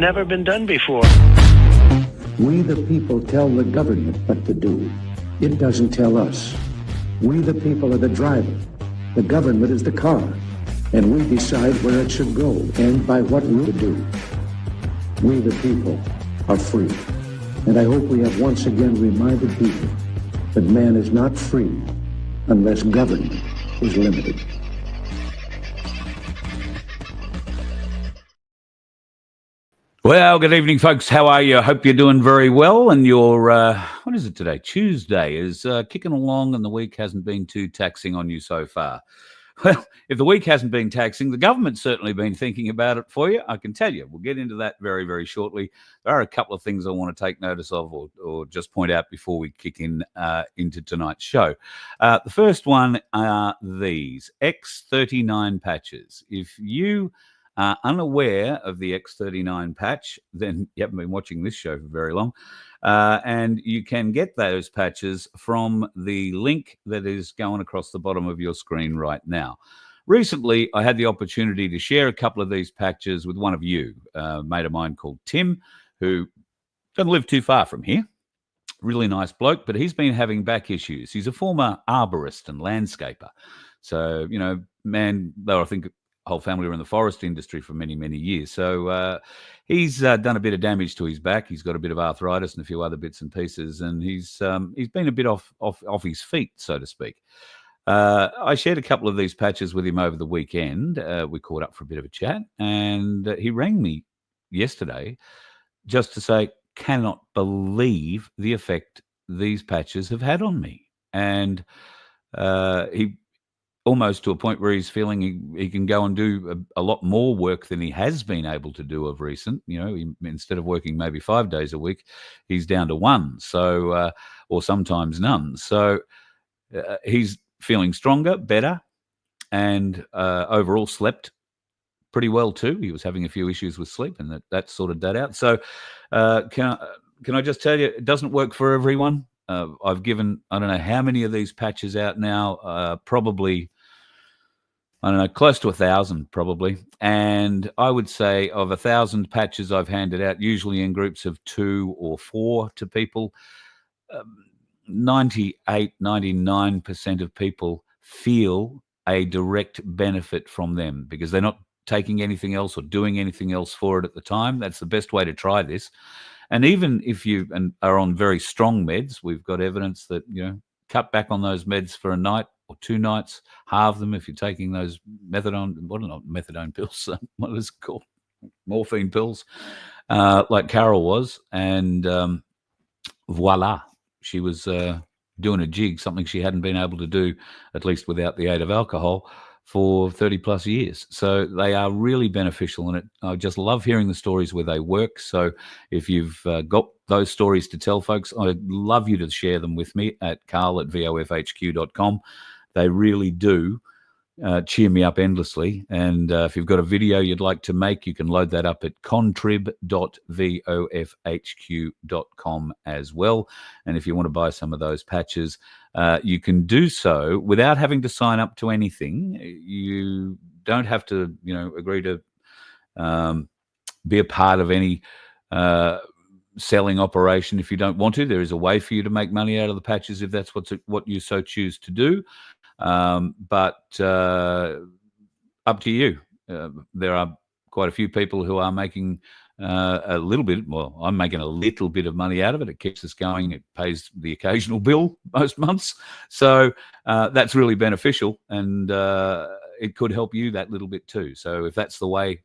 never been done before. We the people tell the government what to do. It doesn't tell us. We the people are the driver. The government is the car. And we decide where it should go and by what route to do. We the people are free. And I hope we have once again reminded people that man is not free unless government is limited. Well, good evening, folks. How are you? I hope you're doing very well. And your, what is it today? Tuesday is kicking along and the week hasn't been too taxing on you so far. Well, if the week hasn't been taxing, the government's certainly been thinking about it for you, I can tell you. We'll get into that very, very shortly. There are a couple of things I want to take notice of or just point out before we kick into tonight's show. The first one are these X39 patches. If you are unaware of the X39 patch, then you haven't been watching this show for very long. And you can get those patches from the link that is going across the bottom of your screen right now. Recently, I had the opportunity to share a couple of these patches with one of you, a mate of mine called Tim, who doesn't live too far from here. Really nice bloke, but he's been having back issues. He's a former arborist and landscaper. So, you know, man, though I think whole family were in the forest industry for many, many years. So he's done a bit of damage to his back. He's got a bit of arthritis and a few other bits and pieces, and he's been a bit off his feet, so to speak. I shared a couple of these patches with him over the weekend. We caught up for a bit of a chat, and he rang me yesterday just to say, cannot believe the effect these patches have had on me. And he almost to a point where he's feeling he can go and do a lot more work than he has been able to do of recent. You know, instead of working maybe 5 days a week, he's down to one, so or sometimes none. So he's feeling stronger, better, and overall slept pretty well too. He was having a few issues with sleep, and that sorted that out. So can I just tell you, it doesn't work for everyone. I've given, I don't know how many of these patches out now, probably, I don't know, close to 1,000 probably. And I would say of 1,000 patches I've handed out, usually in groups of 2 or 4 to people, 98, 99% of people feel a direct benefit from them because they're not taking anything else or doing anything else for it at the time. That's the best way to try this. And even if you are on very strong meds, we've got evidence that, you know, cut back on those meds for a night or 2 nights, halve them if you're taking those methadone pills, what is it called? Morphine pills, like Carol was. And voila, she was doing a jig, something she hadn't been able to do, at least without the aid of alcohol, for 30 plus years. So they are really beneficial, and I just love hearing the stories where they work. So if you've got those stories to tell folks, I'd love you to share them with me at carl@vofhq.com. They really do cheer me up endlessly. And if you've got a video you'd like to make, you can load that up at contrib.vofhq.com as well. And if you want to buy some of those patches, you can do so without having to sign up to anything. You don't have to, you know, agree to be a part of any selling operation if you don't want to. There is a way for you to make money out of the patches if that's what you so choose to do. But up to you. There are quite a few people who are making a little bit, well, I'm making a little bit of money out of it. It keeps us going. It pays the occasional bill most months. So that's really beneficial, and it could help you that little bit too. So if that's the way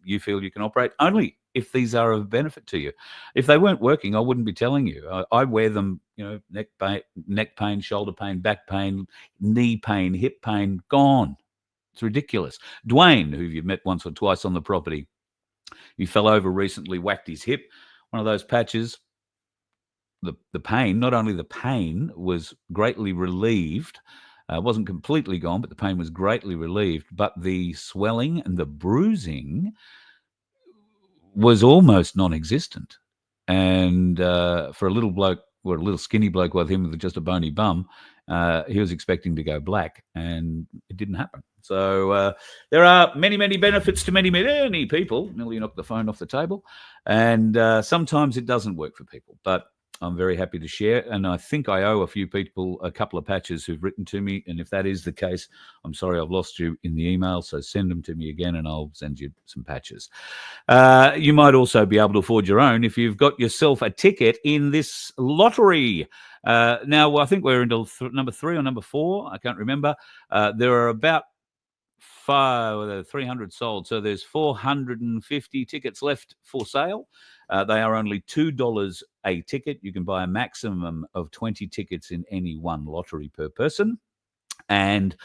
you feel you can operate, only if these are of benefit to you. If they weren't working, I wouldn't be telling you. I wear them, you know, neck pain, shoulder pain, back pain, knee pain, hip pain, gone. It's ridiculous. Dwayne, who you've met once or twice on the property, he fell over recently, whacked his hip. One of those patches, the pain, not only the pain was greatly relieved, wasn't completely gone, but the pain was greatly relieved, but the swelling and the bruising was almost non-existent. And for a little bloke, or a little skinny bloke with him with just a bony bum, He was expecting to go black, and it didn't happen. So there are many, many benefits to many, many people. Nearly knocked the phone off the table. And sometimes it doesn't work for people. But I'm very happy to share. And I think I owe a few people a couple of patches who've written to me. And if that is the case, I'm sorry I've lost you in the email. So send them to me again and I'll send you some patches. You might also be able to afford your own if you've got yourself a ticket in this lottery. Now, I think we're into number 3 or number 4. I can't remember. There are about 300 sold. So there's 450 tickets left for sale. They are only $2 a ticket. You can buy a maximum of 20 tickets in any one lottery per person. And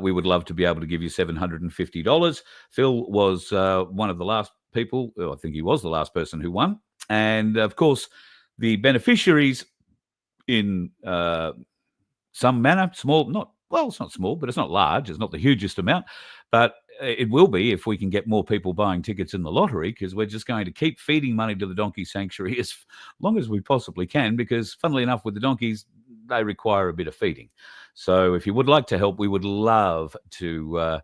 we would love to be able to give you $750. Phil was one of the last people. I think he was the last person who won. And of course, the beneficiaries in some manner, small, not, well, it's not small, but it's not large. It's not the hugest amount, but it will be if we can get more people buying tickets in the lottery, because we're just going to keep feeding money to the donkey sanctuary as long as we possibly can, because funnily enough, with the donkeys, they require a bit of feeding. So if you would like to help, we would love to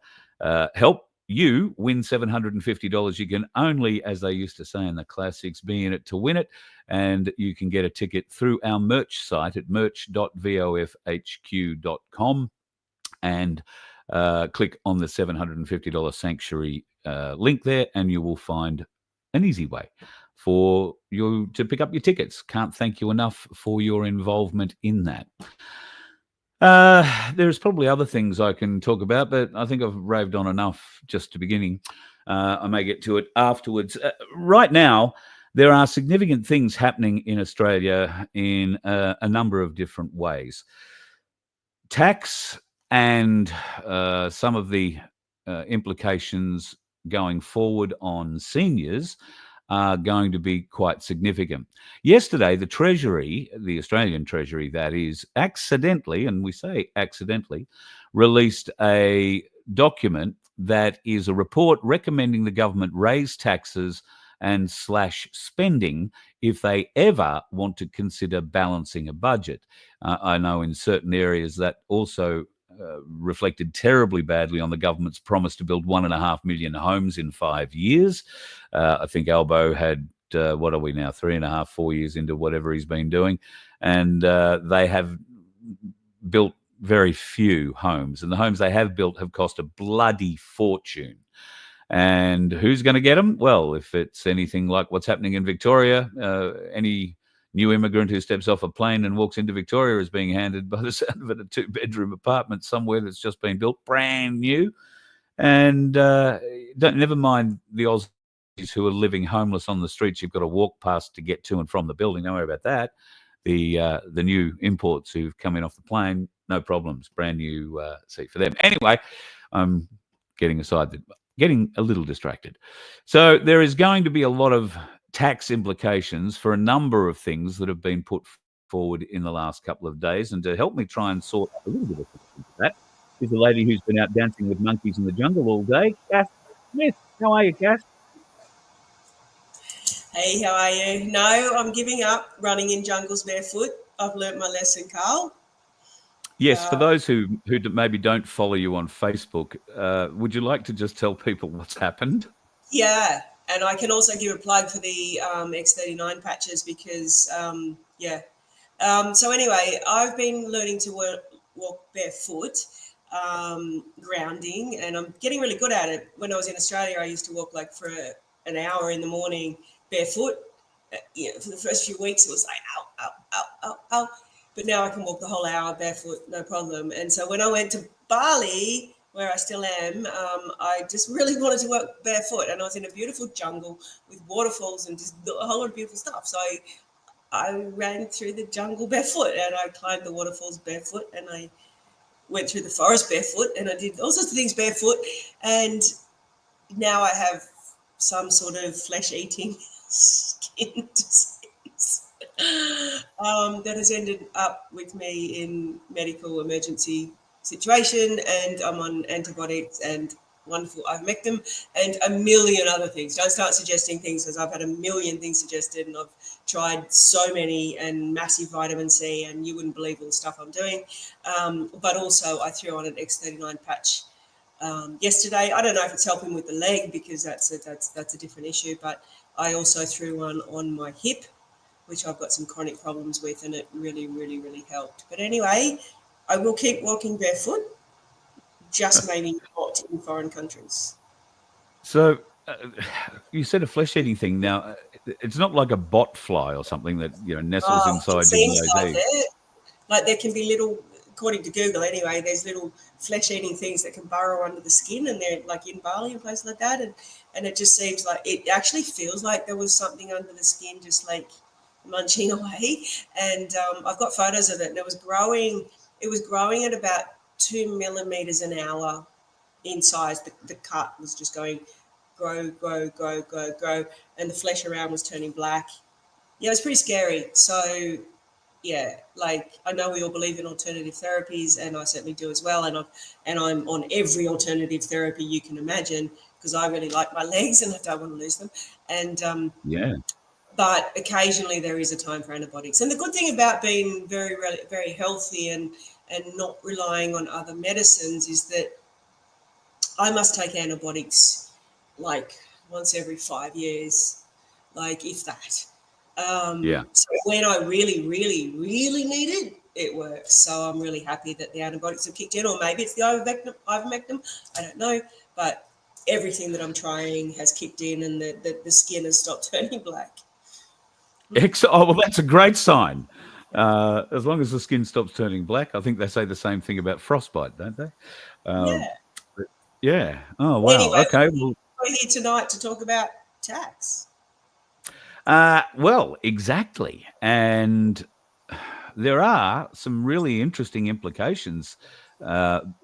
help you win $750. You can only, as they used to say in the classics, be in it to win it. And you can get a ticket through our merch site at merch.vofhq.com and click on the $750 sanctuary link there, and you will find an easy way for you to pick up your tickets. Can't thank you enough for your involvement in that. There's probably other things I can talk about, but I think I've raved on enough just to beginning. I may get to it afterwards. Right now, there are significant things happening in Australia in a number of different ways. Tax and some of the implications going forward on seniors are going to be quite significant. Yesterday, the Treasury, the Australian Treasury, that is, accidentally, and we say accidentally, released a document that is a report recommending the government raise taxes and slash spending if they ever want to consider balancing a budget. I know in certain areas that also reflected terribly badly on the government's promise to build 1.5 million homes in 5 years. I think Albo had, what are we now, 3.5, 4 years into whatever he's been doing. And they have built very few homes. And the homes they have built have cost a bloody fortune. And who's going to get them? Well, if it's anything like what's happening in Victoria, any new immigrant who steps off a plane and walks into Victoria is being handed, by the sound of it, a 2-bedroom apartment somewhere that's just been built brand new. And never mind the Aussies who are living homeless on the streets you've got to walk past to get to and from the building. Don't worry about that. The new imports who've come in off the plane, no problems, brand new seat for them. Anyway, I'm getting a little distracted. So there is going to be a lot of tax implications for a number of things that have been put forward in the last couple of days. And to help me try and sort out a little bit of that is a lady who's been out dancing with monkeys in the jungle all day, Kath Smith. How are you, Kath? Hey, how are you? No, I'm giving up running in jungles barefoot. I've learnt my lesson, Carl. Yes, for those who maybe don't follow you on Facebook, would you like to just tell people what's happened? Yeah, and I can also give a plug for the X39 patches because, so anyway, I've been learning to walk barefoot, grounding, and I'm getting really good at it. When I was in Australia, I used to walk like for an hour in the morning barefoot. For the first few weeks, it was like, ow, ow, ow, ow, ow. But now I can walk the whole hour barefoot, no problem. And so when I went to Bali, where I still am, I just really wanted to work barefoot. And I was in a beautiful jungle with waterfalls and just a whole lot of beautiful stuff. So I ran through the jungle barefoot and I climbed the waterfalls barefoot and I went through the forest barefoot and I did all sorts of things barefoot. And now I have some sort of flesh-eating skin disease. That has ended up with me in medical emergency situation, and I'm on antibiotics and wonderful ivermectin, and a million other things. Don't start suggesting things, because I've had a million things suggested, and I've tried so many, and massive vitamin C, and you wouldn't believe all the stuff I'm doing. But also I threw on an X39 patch yesterday. I don't know if it's helping with the leg, because that's a different issue, but I also threw one on my hip, which I've got some chronic problems with, and it really, really, really helped. But anyway, I will keep walking barefoot, just maybe not in foreign countries. So you said a flesh-eating thing. Now, it's not like a bot fly or something that nestles inside It seems your like it. Like there can be little, according to Google anyway, there's little flesh-eating things that can burrow under the skin, and they're like in Bali and places like that. And it just seems like, it actually feels like there was something under the skin just like munching away. And I've got photos of it, and it was growing at about 2 millimeters an hour in size. The cut was just going grow, and the flesh around was turning black. Yeah, it was pretty scary. So yeah, like I know we all believe in alternative therapies, and I certainly do as well. And I'm on every alternative therapy you can imagine, because I really like my legs and I don't want to lose them. And but occasionally there is a time for antibiotics. And the good thing about being very, very healthy and not relying on other medicines is that I must take antibiotics like once every 5 years, like if that. So when I really, really, really need it, it works. So I'm really happy that the antibiotics have kicked in, or maybe it's the ivermectin, I don't know. But everything that I'm trying has kicked in, and the skin has stopped turning black. Oh, well, that's a great sign. As long as the skin stops turning black. I think they say the same thing about frostbite, don't they? Yeah. Oh, wow. Anyway, okay. Well, we're here tonight to talk about tax. Well, exactly. And there are some really interesting implications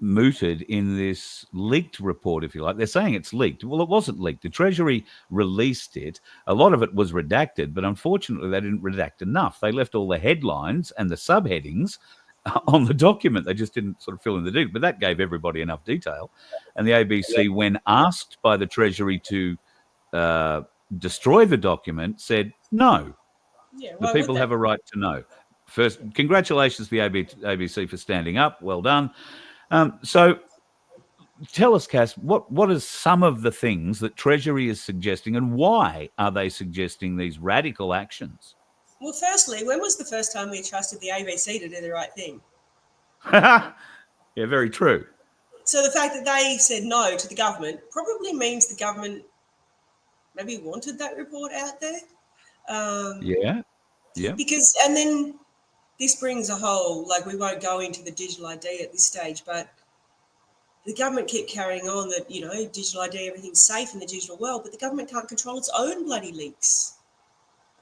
mooted in this leaked report, if you like. They're saying it's leaked. Well, it wasn't leaked. The Treasury released it. A lot of it was redacted, but unfortunately they didn't redact enough. They left all the headlines and the subheadings on the document. They just didn't sort of fill in the detail, but that gave everybody enough detail. And the ABC, when asked by the Treasury to destroy the document, said no. Yeah, the people have a right to know. First, congratulations to the ABC for standing up. Well done. So tell us, Cass, what are some of the things that Treasury is suggesting, and why are they suggesting these radical actions? Well, firstly, when was the first time we trusted the ABC to do the right thing? Yeah, very true. So the fact that they said no to the government probably means the government maybe wanted that report out there. Yeah. Because, and then this brings a whole, like, we won't go into the digital ID at this stage, but the government kept carrying on that, digital ID, everything's safe in the digital world, but the government can't control its own bloody leaks.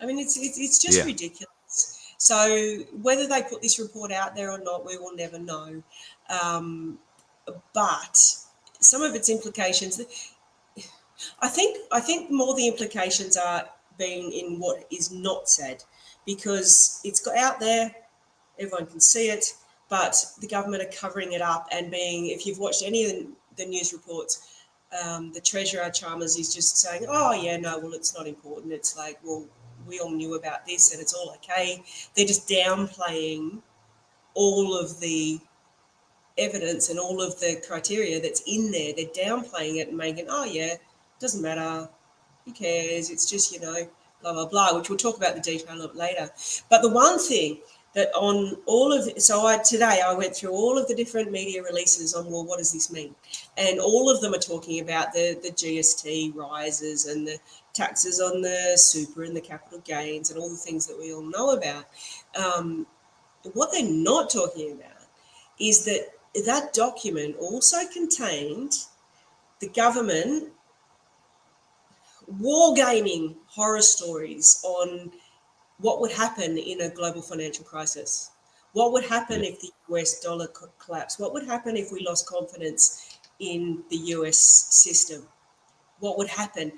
I mean, it's just ridiculous. So whether they put this report out there or not, we will never know. But some of its implications, I think more the implications are being in what is not said, because it's got out there, everyone can see it, but the government are covering it up and if you've watched any of the news reports, the Treasurer Chalmers is just saying, oh yeah, no, well, it's not important. It's like, well, we all knew about this and it's all okay. They're just downplaying all of the evidence and all of the criteria that's in there. They're downplaying it and making, oh yeah, doesn't matter, who cares, it's just, blah, blah, blah, which we'll talk about the detail of later. But the one thing that on all of, today I went through all of the different media releases on, well, what does this mean? And all of them are talking about the GST rises and the taxes on the super and the capital gains and all the things that we all know about. What they're not talking about is that document also contained the government wargaming horror stories on what would happen in a global financial crisis. What would happen if the US dollar collapsed? What would happen if we lost confidence in the US system? What would happen?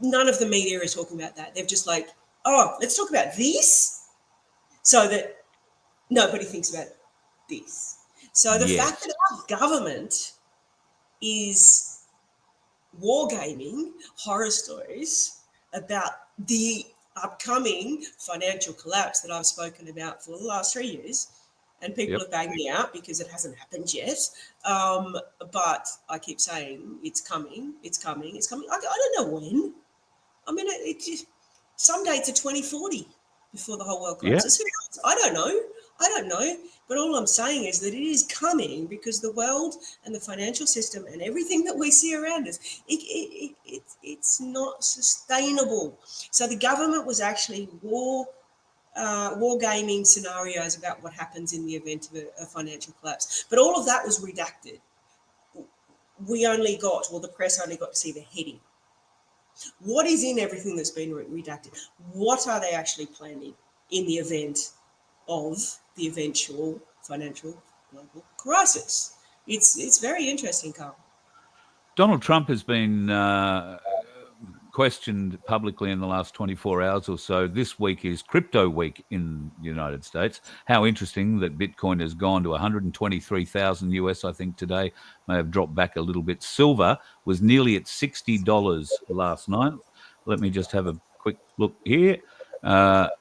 None of the media is talking about that. They're just like, oh, let's talk about this, so that nobody thinks about this. So the fact that our government is wargaming horror stories about the upcoming financial collapse that I've spoken about for the last 3 years. And people have bagged me out because it hasn't happened yet. But I keep saying it's coming, it's coming, it's coming. I don't know when. I mean, some dates are 2040 before the whole world collapses. Yeah. I don't know. But all I'm saying is that it is coming because the world and the financial system and everything that we see around us, it's not sustainable. So the government was actually wargaming scenarios about what happens in the event of a financial collapse. But all of that was redacted. We only got, or the press only got to see the heading. What is in everything that's been redacted? What are they actually planning in the event of the eventual financial global crisis? It's very interesting, Carl. Donald Trump has been questioned publicly in the last 24 hours or so. This week is crypto week in the United States. How interesting that Bitcoin has gone to 123,000 US, I think, today. May have dropped back a little bit. Silver was nearly at $60 last night. Let me just have a quick look here at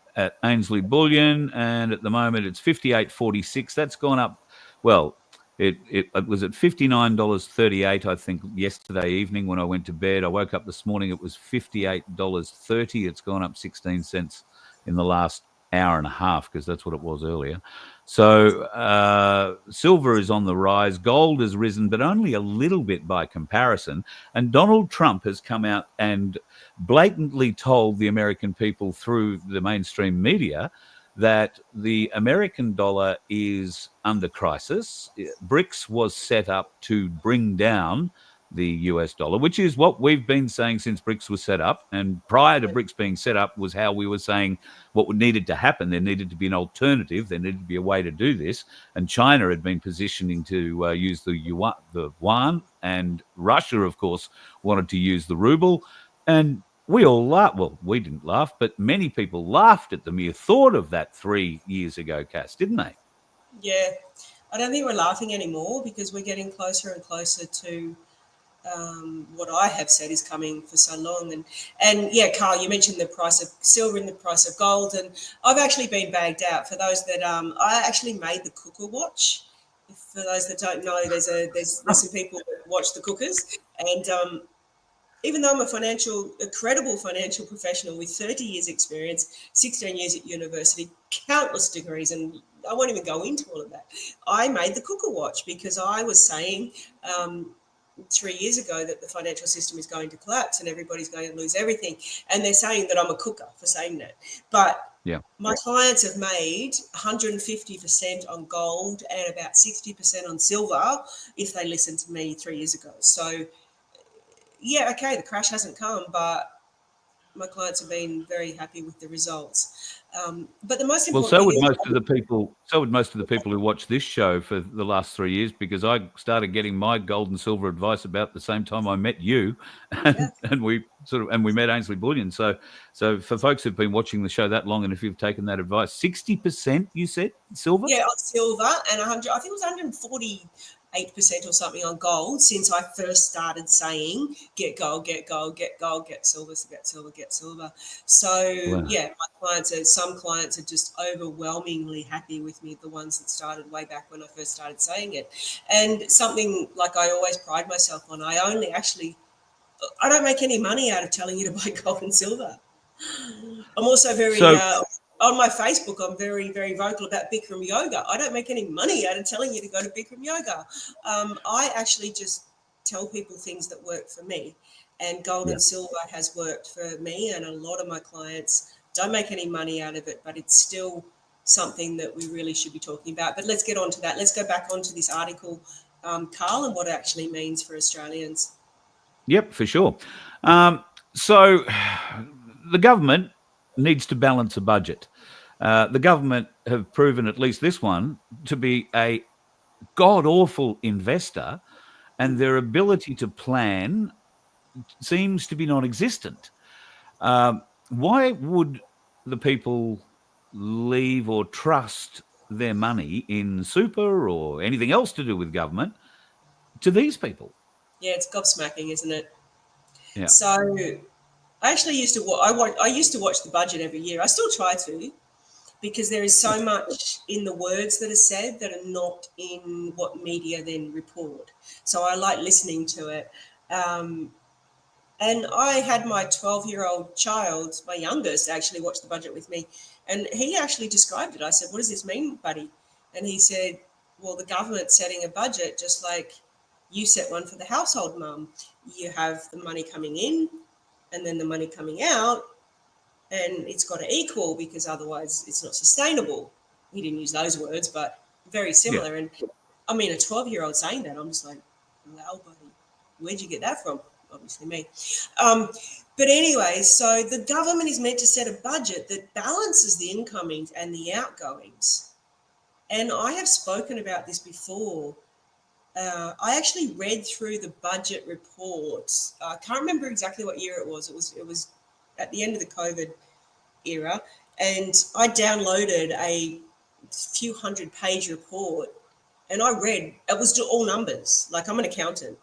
Ainsley Bullion, and at the moment it's 58.46. That's gone up. Well, it was at $59.38, I think, yesterday evening when I went to bed. I woke up this morning, it was $58.30. It's gone up 16 cents in the last hour and a half, because that's what it was earlier. So silver is on the rise. Gold has risen, but only a little bit by comparison. And Donald Trump has come out and blatantly told the American people through the mainstream media that the American dollar is under crisis. BRICS was set up to bring down the US dollar, which is what we've been saying since BRICS was set up. And prior to BRICS being set up was how we were saying what needed to happen. There needed to be an alternative. There needed to be a way to do this. And China had been positioning to use the yuan, and Russia, of course, wanted to use the ruble. And we all laughed. Well, we didn't laugh, but many people laughed at the mere thought of that 3 years ago, Cass, didn't they? Yeah. I don't think we're laughing anymore because we're getting closer and closer to what I have said is coming for so long. And yeah, Carl, you mentioned the price of silver and the price of gold. And I've actually been bagged out. For those that I actually made the cooker watch. For those that don't know, there's some people that watch the cookers. And even though I'm a credible financial professional with 30 years experience, 16 years at university, countless degrees, and I won't even go into all of that, I made the cooker watch because I was saying 3 years ago that the financial system is going to collapse and everybody's going to lose everything. And they're saying that I'm a cooker for saying that. But my clients have made 150% on gold and about 60% on silver if they listened to me 3 years ago. So yeah, okay, the crash hasn't come, but my clients have been very happy with the results. But the most important so would most of the people who watch this show for the last 3 years, because I started getting my gold and silver advice about the same time I met you, and we met Ainsley Bullion. So for folks who've been watching the show that long, and if you've taken that advice, 60% you said silver? Yeah, on silver, and 100. I think it was 148% or something on gold since I first started saying get gold, get gold, get gold, get silver, get silver, get silver. So yeah, some clients are just overwhelmingly happy with me, the ones that started way back when I first started saying it. And something like I always pride myself on, I don't make any money out of telling you to buy gold and silver. I'm also on my Facebook, I'm very, very vocal about Bikram yoga. I don't make any money out of telling you to go to Bikram yoga. I actually just tell people things that work for me. And gold and silver has worked for me, and a lot of my clients don't make any money out of it, but it's still something that we really should be talking about. But let's get on to that. Let's go back onto this article, Carl, and what it actually means for Australians. Yep, for sure. So the government needs to balance a budget. The government have proven, at least this one, to be a god-awful investor, and their ability to plan seems to be non-existent. Why would the people leave or trust their money in super or anything else to do with government to these people? Yeah, it's gobsmacking, isn't it? Yeah. So I actually used to I used to watch the budget every year. I still try to, because there is so much in the words that are said that are not in what media then report. So I like listening to it. And I had my 12-year-old child, my youngest, actually watch the budget with me. And he actually described it. I said, "What does this mean, buddy?" And he said, "Well, the government's setting a budget just like you set one for the household mum. You have the money coming in and then the money coming out, and it's got to equal because otherwise it's not sustainable." He didn't use those words, but very similar. And I mean, a 12-year-old saying that, I'm just like, wow, buddy, where'd you get that from? Obviously me. But anyway, so the government is meant to set a budget that balances the incomings and the outgoings. And I have spoken about this before. I actually read through the budget reports. I can't remember exactly what year it was. It was at the end of the COVID era, and I downloaded a few 100-page report, and I read. It was all numbers. Like, I'm an accountant,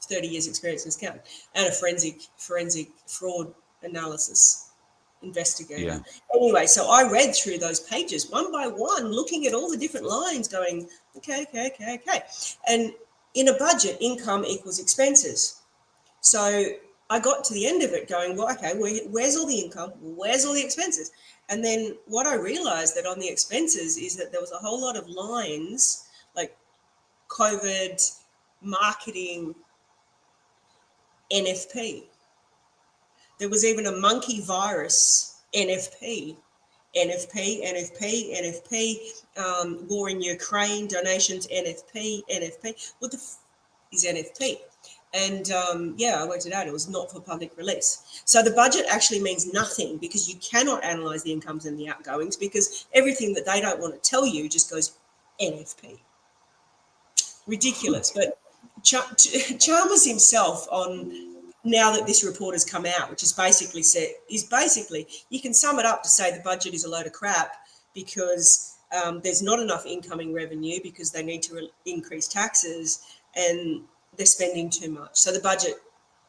30 years experience as accountant, and a forensic fraud analysis investigator. Yeah. Anyway, so I read through those pages one by one, looking at all the different lines, going, okay. And in a budget, income equals expenses. So I got to the end of it going, well, okay, where's all the income? Where's all the expenses? And then what I realized that on the expenses is that there was a whole lot of lines like COVID, marketing, NFP. There was even a monkey virus, NFP, war in Ukraine, donations, NFP. What the is NFP? And I worked it out. It was not for public release. So the budget actually means nothing, because you cannot analyse the incomes and the outgoings, because everything that they don't want to tell you just goes NFP. Ridiculous. But Chalmers himself, on now that this report has come out, which is basically you can sum it up to say the budget is a load of crap, because there's not enough incoming revenue because they need to increase taxes, and they're spending too much. So the budget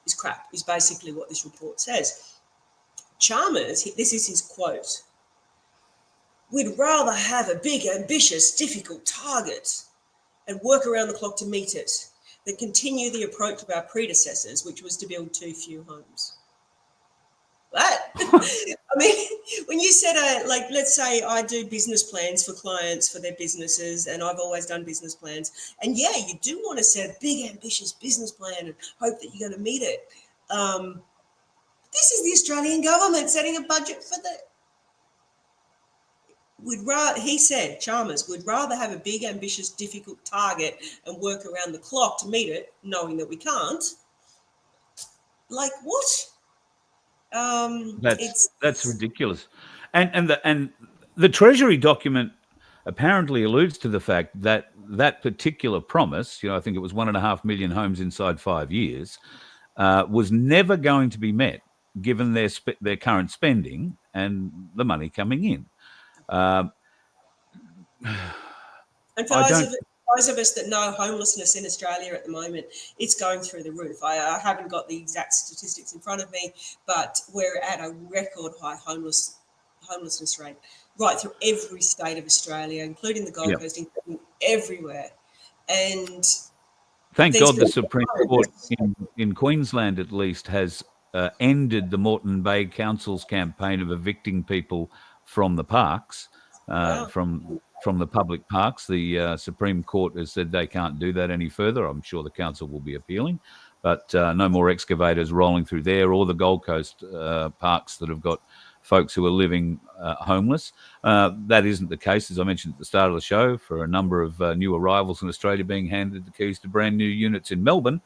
is crap, is basically what this report says. Chalmers, this is his quote: "We'd rather have a big, ambitious, difficult target and work around the clock to meet it than continue the approach of our predecessors, which was to build too few homes." What? I mean, when you said, let's say I do business plans for clients for their businesses, and I've always done business plans, and yeah, you do want to set a big, ambitious business plan and hope that you're going to meet it. This is the Australian government setting a budget for the... He said, Chalmers, "We'd rather have a big, ambitious, difficult target and work around the clock to meet it, knowing that we can't." Like, what? That's ridiculous. And the Treasury document apparently alludes to the fact that that particular promise, I think it was 1.5 million homes inside 5 years, was never going to be met, given their current spending and the money coming in. And for those of us that know homelessness in Australia at the moment, it's going through the roof. I haven't got the exact statistics in front of me, but we're at a record high homelessness rate right through every state of Australia, including the Gold Coast, including everywhere. And thank God the Supreme Court in Queensland, at least, has ended the Moreton Bay Council's campaign of evicting people from the parks, from the public parks. The Supreme Court has said they can't do that any further. I'm sure the council will be appealing, but no more excavators rolling through there, or the Gold Coast parks that have got folks who are living homeless. That isn't the case, as I mentioned at the start of the show, for a number of new arrivals in Australia being handed the keys to brand new units in Melbourne.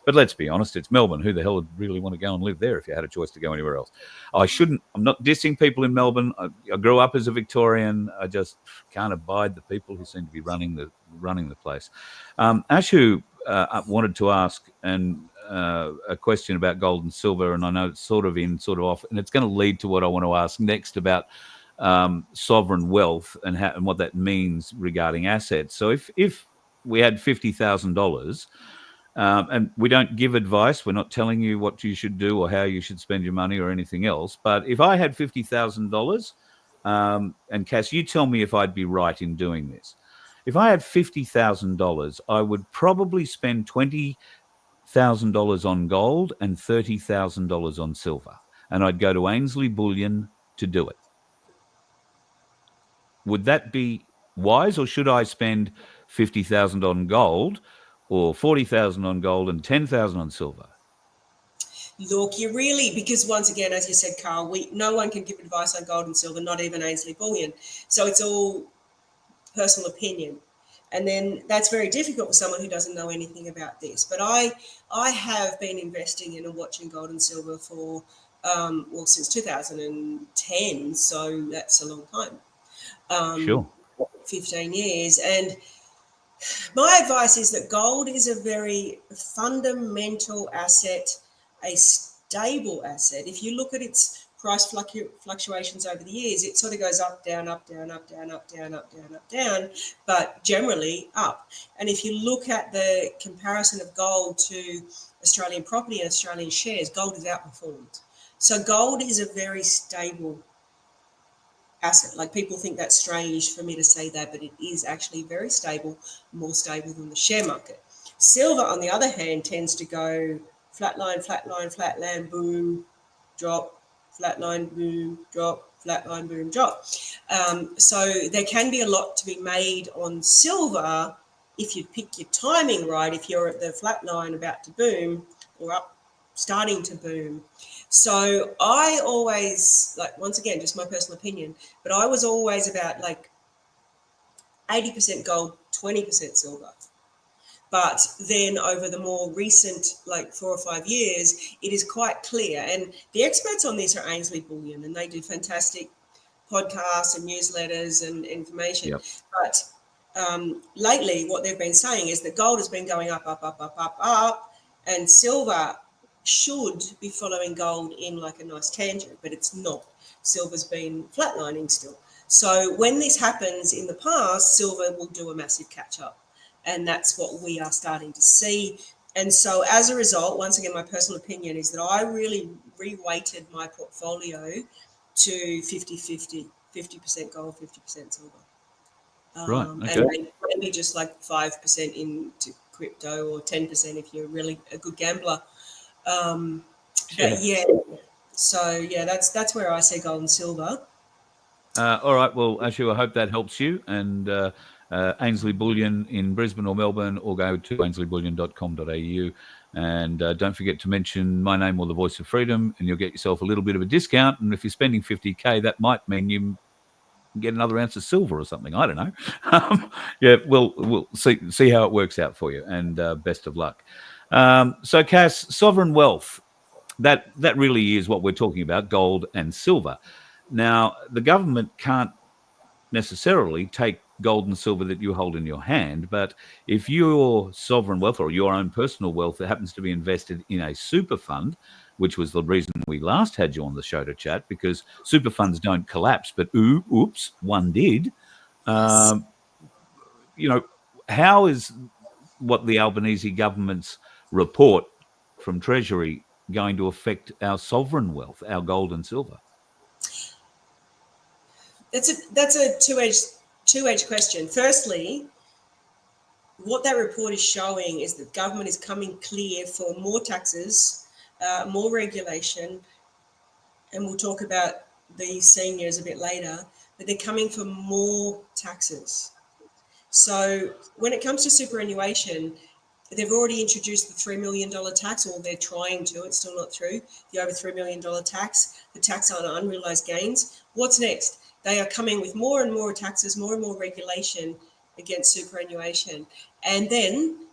But let's be honest, it's Melbourne. Who the hell would really want to go and live there if you had a choice to go anywhere else? I'm not dissing people in Melbourne. I grew up as a Victorian. I just can't abide the people who seem to be running the place. Ashu wanted to ask a question about gold and silver, and I know it's sort of in, sort of off, and it's going to lead to what I want to ask next about sovereign wealth and what that means regarding assets. So if we had $50,000 And we don't give advice. We're not telling you what you should do or how you should spend your money or anything else. But if I had $50,000, and Cass, you tell me if I'd be right in doing this. If I had $50,000, I would probably spend $20,000 on gold and $30,000 on silver. And I'd go to Ainsley Bullion to do it. Would that be wise, or should I spend $50,000 on gold or $40,000 on gold and $10,000 on silver? Look, you really, because once again, as you said, Carl, no one can give advice on gold and silver, not even Ainsley Bullion. So it's all personal opinion. And then that's very difficult for someone who doesn't know anything about this. But I have been investing in and watching gold and silver for, since 2010. So that's a long time. Sure. 15 years. And my advice is that gold is a very fundamental asset, a stable asset. If you look at its price fluctuations over the years, it sort of goes up, down, up, down, up, down, up, down, up, down, up, down, but generally up. And if you look at the comparison of gold to Australian property and Australian shares, gold is outperformed. So gold is a very stable asset. Like, people think that's strange for me to say that, but it is actually very stable, more stable than the share market. Silver, on the other hand, tends to go flatline, flatline, flatline, boom, drop, flatline, boom, drop, flatline, boom, drop. So there can be a lot to be made on silver if you pick your timing right, if you're at the flatline about to boom or up starting to boom. So I always, like, once again, just my personal opinion, but I was always about like 80% gold, 20% silver. But then over the more recent, like 4 or 5 years, it is quite clear. And the experts on this are Ainsley Bullion, and they do fantastic podcasts and newsletters and information. Yep. But lately, what they've been saying is that gold has been going up, up, up, up, up, up, and silver should be following gold in like a nice tangent, but it's not. Silver's been flatlining still. So when this happens in the past, silver will do a massive catch up. And that's what we are starting to see. And so as a result, once again, my personal opinion is that I really reweighted my portfolio to 50-50, 50% gold, 50% silver. Right. Okay. And maybe just like 5% into crypto, or 10% if you're really a good gambler. But yeah, so yeah, that's where I see gold and silver. All right. Well, Ashu, I hope that helps you. And Ainsley Bullion in Brisbane or Melbourne, or go to ainsleyBullion.com.au. And don't forget to mention my name or the Voice of Freedom, and you'll get yourself a little bit of a discount. And if you're spending $50K, that might mean you get another ounce of silver or something. I don't know. Yeah, we'll see how it works out for you. And best of luck. So, Cass, sovereign wealth, that really is what we're talking about, gold and silver. Now, the government can't necessarily take gold and silver that you hold in your hand, but if your sovereign wealth or your own personal wealth that happens to be invested in a super fund, which was the reason we last had you on the show to chat, because super funds don't collapse, but oops, one did. How is what the Albanese government's report from Treasury going to affect our sovereign wealth, our gold and silver? That's a two-edged question. Firstly, what that report is showing is that government is coming clear for more taxes, more regulation, and we'll talk about the seniors a bit later, but they're coming for more taxes. So when it comes to superannuation, they've already introduced the $3 million tax, or they're trying to, it's still not through, the over $3 million tax, the tax on unrealised gains. What's next? They are coming with more and more taxes, more and more regulation against superannuation. And then,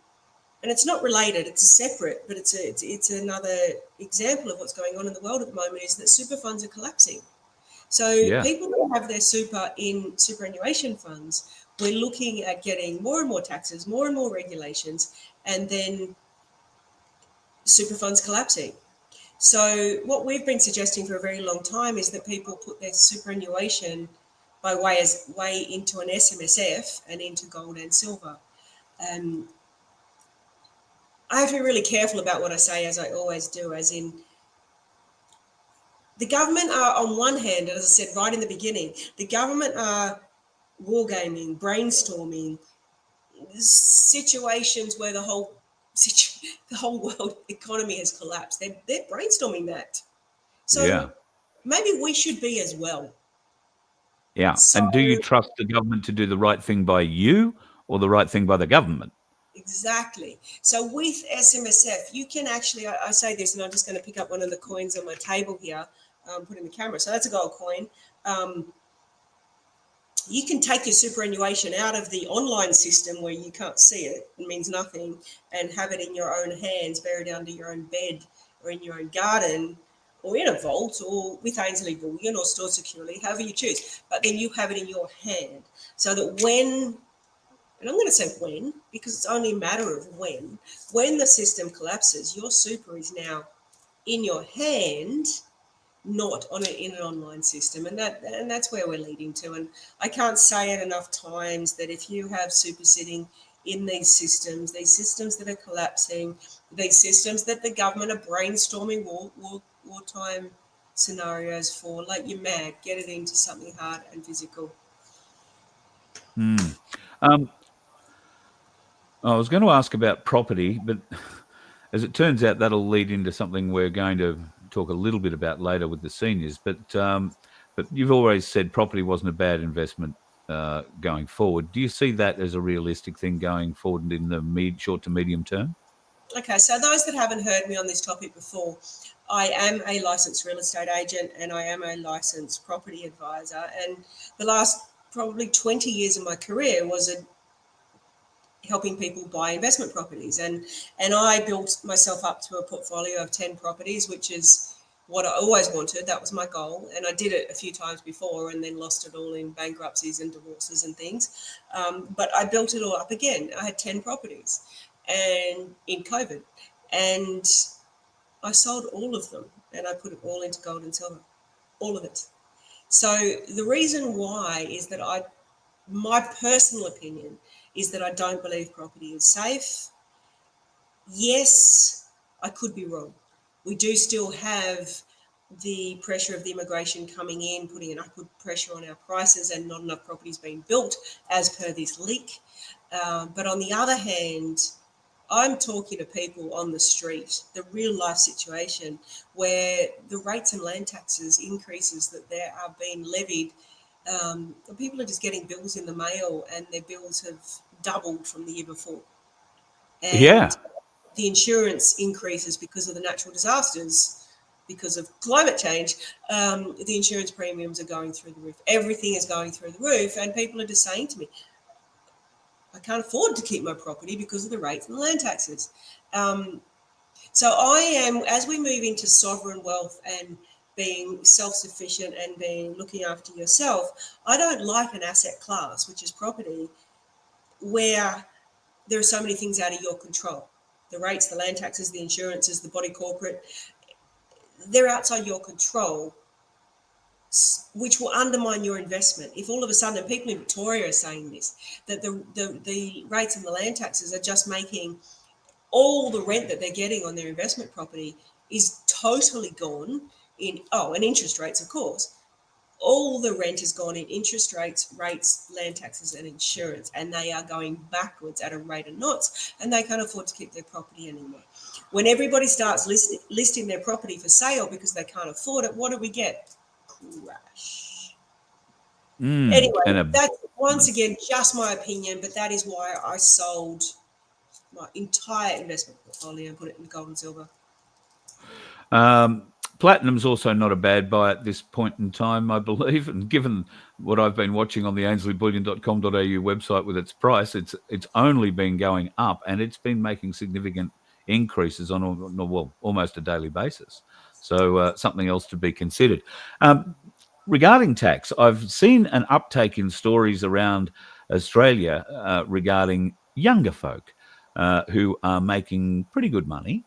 and it's not related, it's separate, but it's another example of what's going on in the world at the moment, is that super funds are collapsing. So people who have their super in superannuation funds, we're looking at getting more and more taxes, more and more regulations, and then super funds collapsing. So what we've been suggesting for a very long time is that people put their superannuation by way into an SMSF and into gold and silver. I have to be really careful about what I say, as I always do, as in the government are, on one hand, as I said right in the beginning, the government are wargaming, brainstorming, situations where the whole world economy has collapsed. They're brainstorming that. So maybe we should be as well. Yeah. So, And do you trust the government to do the right thing by you or the right thing by the government? exactly. So with SMSF, you can actually, I say this, and I'm just going to pick up one of the coins on my table here, put in the camera. So that's a gold coin. You can take your superannuation out of the online system where you can't see it, it means nothing, and have it in your own hands, buried under your own bed or in your own garden or in a vault or with Ainsley Bullion or stored securely, however you choose. But then you have it in your hand so that when, and I'm going to say when, because it's only a matter of when the system collapses, your super is now in your hand, not in an online system, and that's where we're leading to. And I can't say it enough times that if you have super sitting in these systems that are collapsing, these systems that the government are brainstorming wartime scenarios for, like, you're mad, get it into something hard and physical. I was going to ask about property, but as it turns out, that'll lead into something we're going to talk a little bit about later with the seniors. But you've always said property wasn't a bad investment going forward. Do you see that as a realistic thing going forward in the short to medium term? Okay, so those that haven't heard me on this topic before, I am a licensed real estate agent and I am a licensed property advisor. And the last probably 20 years of my career was helping people buy investment properties. And I built myself up to a portfolio of 10 properties, which is what I always wanted. That was my goal. And I did it a few times before and then lost it all in bankruptcies and divorces and things. But I built it all up again. I had 10 properties and in COVID. And I sold all of them and I put it all into gold and silver, all of it. So the reason why is that my personal opinion is that I don't believe property is safe. Yes, I could be wrong. We do still have the pressure of the immigration coming in, putting an upward pressure on our prices and not enough properties being built as per this leak. But on the other hand, I'm talking to people on the street, the real life situation where the rates and land taxes increases that there are being levied. People are just getting bills in the mail and their bills have doubled from the year before. And the insurance increases because of the natural disasters, because of climate change. The insurance premiums are going through the roof. Everything is going through the roof. And people are just saying to me, I can't afford to keep my property because of the rates and the land taxes. So I am, as we move into sovereign wealth and being self-sufficient and looking after yourself, I don't like an asset class, which is property, where there are so many things out of your control. The rates, the land taxes, the insurances, the body corporate, they're outside your control, which will undermine your investment. If all of a sudden, and people in Victoria are saying this, that the rates and the land taxes are just making all the rent that they're getting on their investment property is totally gone in, and interest rates, of course. All the rent has gone in interest rates, land taxes and insurance, and they are going backwards at a rate of knots, and they can't afford to keep their property anymore. When everybody starts listing their property for sale because they can't afford it, what do we get? Crash. Anyway, that's once again just my opinion, but that is why I sold my entire investment portfolio and put it in gold and silver. Platinum's also not a bad buy at this point in time, I believe. And given what I've been watching on the ainsleyBullion.com.au website with its price, it's only been going up and it's been making significant increases on almost a daily basis. So something else to be considered. Regarding tax, I've seen an uptake in stories around Australia regarding younger folk who are making pretty good money.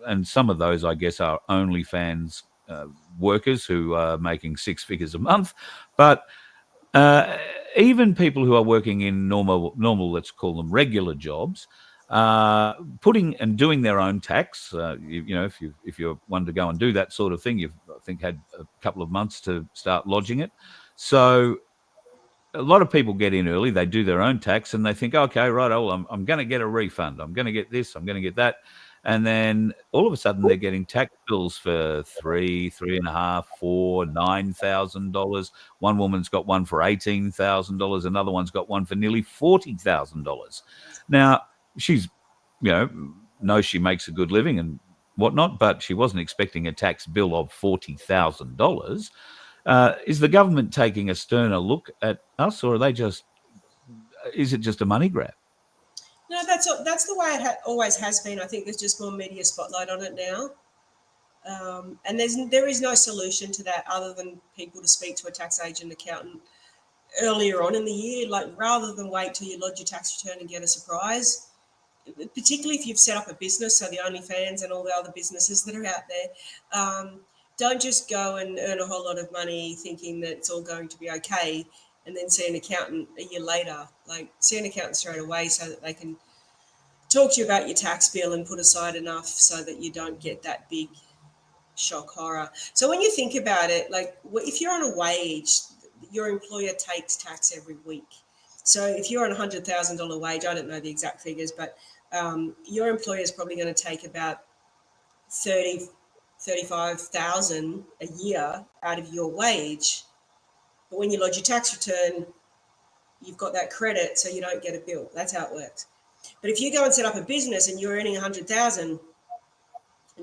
And some of those, I guess, are OnlyFans workers who are making 6 figures a month. But even people who are working in normal, let's call them regular jobs, putting and doing their own tax. If you're one to go and do that sort of thing, you've, I think, had a couple of months to start lodging it. So a lot of people get in early, they do their own tax, and they think, okay, right, I'm going to get a refund. I'm going to get this, I'm going to get that. And then all of a sudden they're getting tax bills for $3,500, $4,000, $9,000. One woman's got one for $18,000. Another one's got one for nearly $40,000. Now, she's, knows she makes a good living and whatnot, but she wasn't expecting a tax bill of $40,000. Is the government taking a sterner look at us, or are they is it just a money grab? No, that's the way it always has been. I think there's just more media spotlight on it now. And there is no solution to that other than people to speak to a tax agent, accountant earlier on in the year, like rather than wait till you lodge your tax return and get a surprise, particularly if you've set up a business, so the OnlyFans and all the other businesses that are out there. Don't just go and earn a whole lot of money thinking that it's all going to be okay and then see an accountant a year later. Like, see an accountant straight away so that they can talk to you about your tax bill and put aside enough so that you don't get that big shock horror. So when you think about it, like if you're on a wage, your employer takes tax every week. So if you're on a $100,000 wage, I don't know the exact figures, but your employer is probably going to take about $35,000 a year out of your wage. But when you lodge your tax return, you've got that credit, so you don't get a bill. That's how it works. But if you go and set up a business and you're earning $100,000, and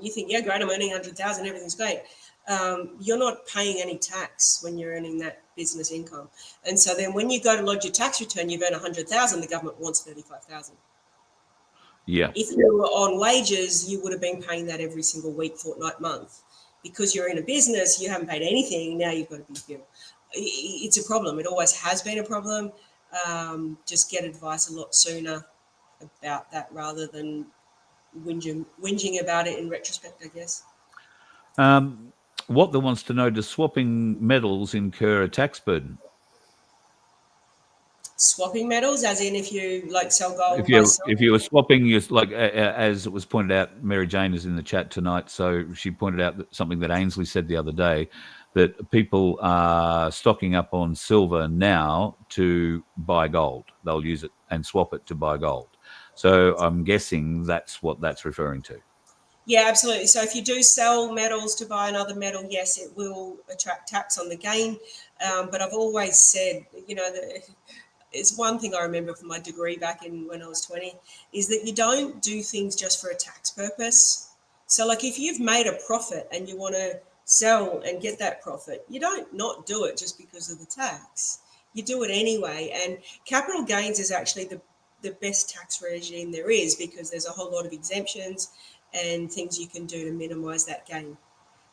you think, yeah, great, I'm earning $100,000, everything's great. You're not paying any tax when you're earning that business income. And so then when you go to lodge your tax return, you've earned $100,000, the government wants $35,000. Yeah. If you were on wages, you would have been paying that every single week, fortnight, month. Because you're in a business, you haven't paid anything, now you've got a big bill. It's a problem. It always has been a problem. Just get advice a lot sooner about that rather than whinging about it in retrospect, I guess. What wants to know, does swapping metals incur a tax burden? Swapping metals, as in if you like sell gold. If you were swapping, as it was pointed out, Mary Jane is in the chat tonight, so she pointed out something that Ainsley said the other day, that people are stocking up on silver now to buy gold. They'll use it and swap it to buy gold. So I'm guessing that's what that's referring to. Yeah, absolutely. So if you do sell metals to buy another metal, yes, it will attract tax on the gain. But I've always said, it's one thing I remember from my degree back when I was 20, is that you don't do things just for a tax purpose. So like if you've made a profit and you want to sell and get that profit, you don't not do it just because of the tax. You do it anyway. And capital gains is actually the best tax regime there is, because there's a whole lot of exemptions and things you can do to minimize that gain.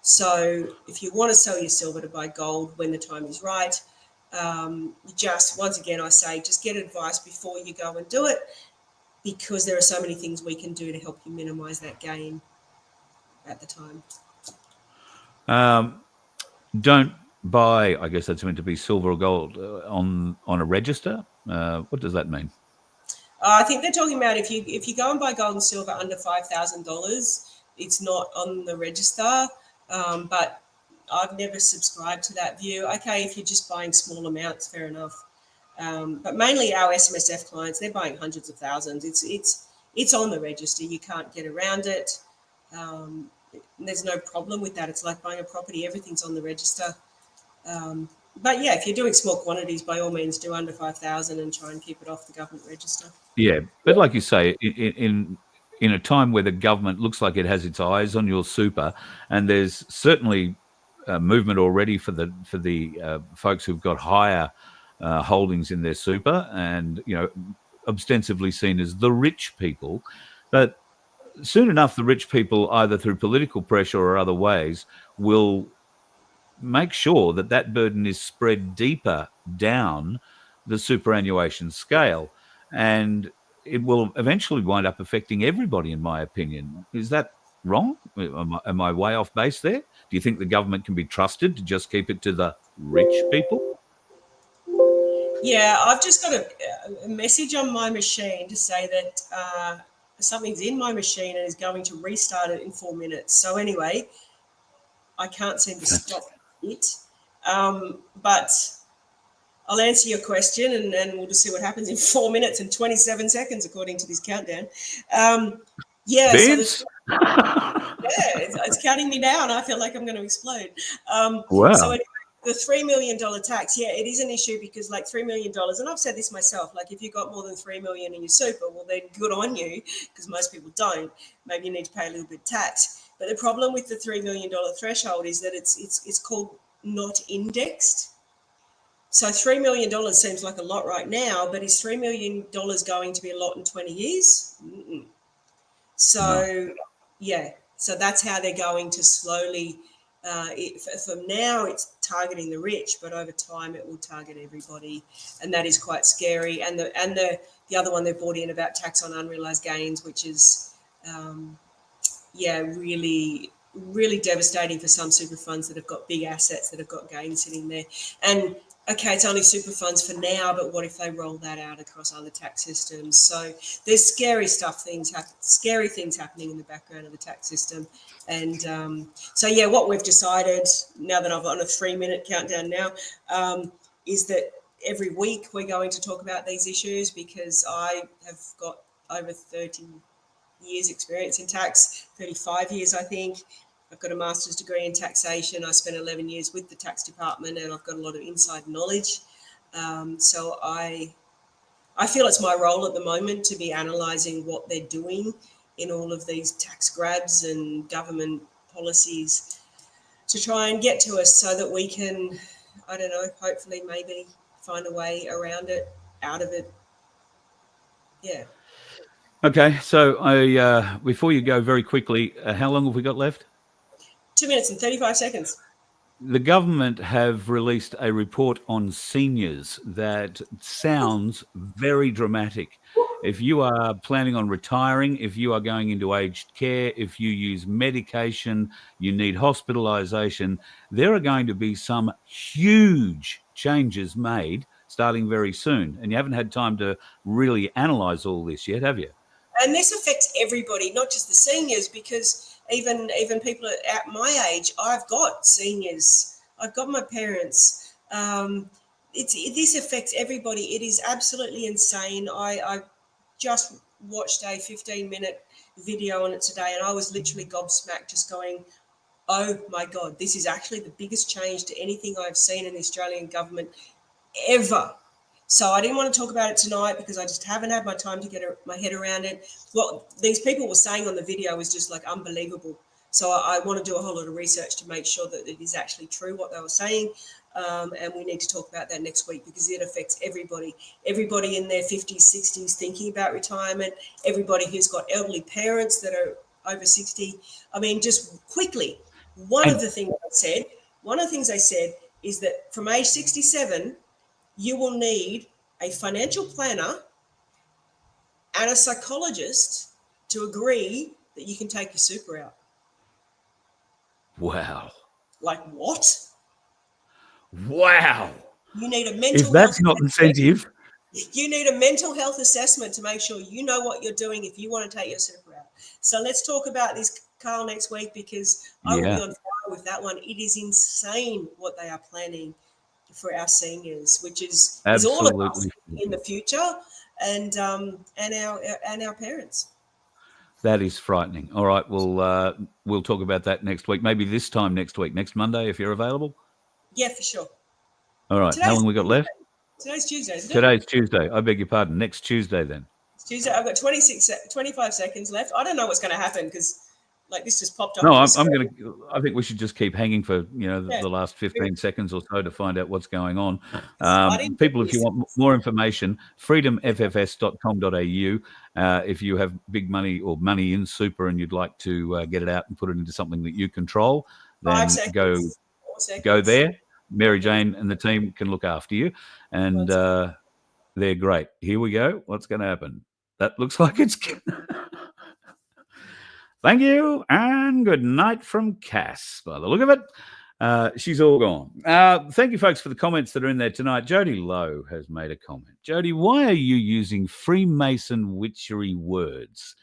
So if you want to sell your silver to buy gold when the time is right, once again, I say, just get advice before you go and do it, because there are so many things we can do to help you minimize that gain at the time. Don't buy, I guess that's meant to be silver or gold on a register. What does that mean? I think they're talking about if you go and buy gold and silver under $5,000, it's not on the register. But I've never subscribed to that view. Okay, if you're just buying small amounts, fair enough. But mainly our SMSF clients, they're buying hundreds of thousands. It's on the register. You can't get around it. There's no problem with that. It's like buying a property. Everything's on the register. But yeah, if you're doing small quantities, by all means, do under 5,000 and try and keep it off the government register. Yeah, but like you say, in a time where the government looks like it has its eyes on your super, and there's certainly movement already for the folks who've got higher holdings in their super, and ostensibly seen as the rich people, but soon enough the rich people, either through political pressure or other ways, will make sure that burden is spread deeper down the superannuation scale, and it will eventually wind up affecting everybody, in my opinion. Is that wrong? Am I way off base there? Do you think the government can be trusted to just keep it to the rich people? Yeah, I've just got a message on my machine to say that something's in my machine and is going to restart it in 4 minutes. So anyway, I can't seem to stop it. But I'll answer your question, and then we'll just see what happens in 4 minutes and 27 seconds, according to this countdown. Vince? It's counting me down. I feel like I'm going to explode. Wow. So anyway, the $3 million tax, it is an issue because like $3 million, and I've said this myself, like if you've got more than $3 million in your super, well then good on you, because most people don't. Maybe you need to pay a little bit of tax. But the problem with the $3 million threshold is that it's called not indexed. So $3 million seems like a lot right now, but is $3 million going to be a lot in 20 years? Mm-mm. So, so that's how they're going to slowly, from now it's targeting the rich, but over time it will target everybody. And that is quite scary. And the other one they brought in about tax on unrealized gains, which is, really, really devastating for some super funds that have got big assets that have got gains sitting there. And okay, it's only super funds for now, but what if they roll that out across other tax systems? So there's scary things happening in the background of the tax system. And what we've decided, now that I've on a 3-minute countdown now, is that every week we're going to talk about these issues, because I have got over 30 years experience in tax, 35 years, I think. I've got a master's degree in taxation. I spent 11 years with the tax department, and I've got a lot of inside knowledge. So I feel it's my role at the moment to be analysing what they're doing in all of these tax grabs and government policies to try and get to us so that we can, I don't know, hopefully maybe find a way around it, out of it. Yeah. Okay, so before you go very quickly, how long have we got left? 2 minutes and 35 seconds. The government have released a report on seniors that sounds very dramatic. If you are planning on retiring, if you are going into aged care, if you use medication, you need hospitalisation, there are going to be some huge changes made starting very soon. And you haven't had time to really analyse all this yet, have you? And this affects everybody, not just the seniors, because even people at my age, I've got seniors, I've got my parents. This affects everybody. It is absolutely insane. I just watched a 15-minute video on it today, and I was literally gobsmacked, just going, oh my God, this is actually the biggest change to anything I've seen in the Australian government ever. So I didn't want to talk about it tonight because I just haven't had my time to get my head around it. What these people were saying on the video was just like unbelievable. So I want to do a whole lot of research to make sure that it is actually true what they were saying. And we need to talk about that next week, because it affects everybody in their 50s, 60s thinking about retirement, everybody who's got elderly parents that are over 60. I mean, just quickly, one of the things they said is that from age 67, you will need a financial planner and a psychologist to agree that you can take your super out. Wow. Like what? Wow. You need a mental If that's health not incentive. You need a mental health assessment to make sure you know what you're doing if you want to take your super out. So let's talk about this, Carl, next week, because I will be on fire with that one. It is insane what they are planning for our seniors, which is all of us in the future, and our parents. That is frightening. All right, we'll talk about that next week. Maybe this time next week, next Monday, if you're available. Yeah, for sure. All right. How long we got left? Today's Tuesday, isn't it? Today's Tuesday. I beg your pardon. Next Tuesday, then. It's Tuesday. I've got 25 seconds left. I don't know what's going to happen because, like, this just popped up. No, I think we should just keep hanging for the last 15 seconds or so to find out what's going on. People, if you want more information, freedomffs.com.au. If you have big money or money in super and you'd like to get it out and put it into something that you control, then go there. Mary Jane and the team can look after you, and they're great. Here we go. What's going to happen? That looks like it's. Thank you, and good night from Cass. By the look of it, she's all gone. Thank you, folks, for the comments that are in there tonight. Jody Lowe has made a comment. Jody, why are you using Freemason witchery words?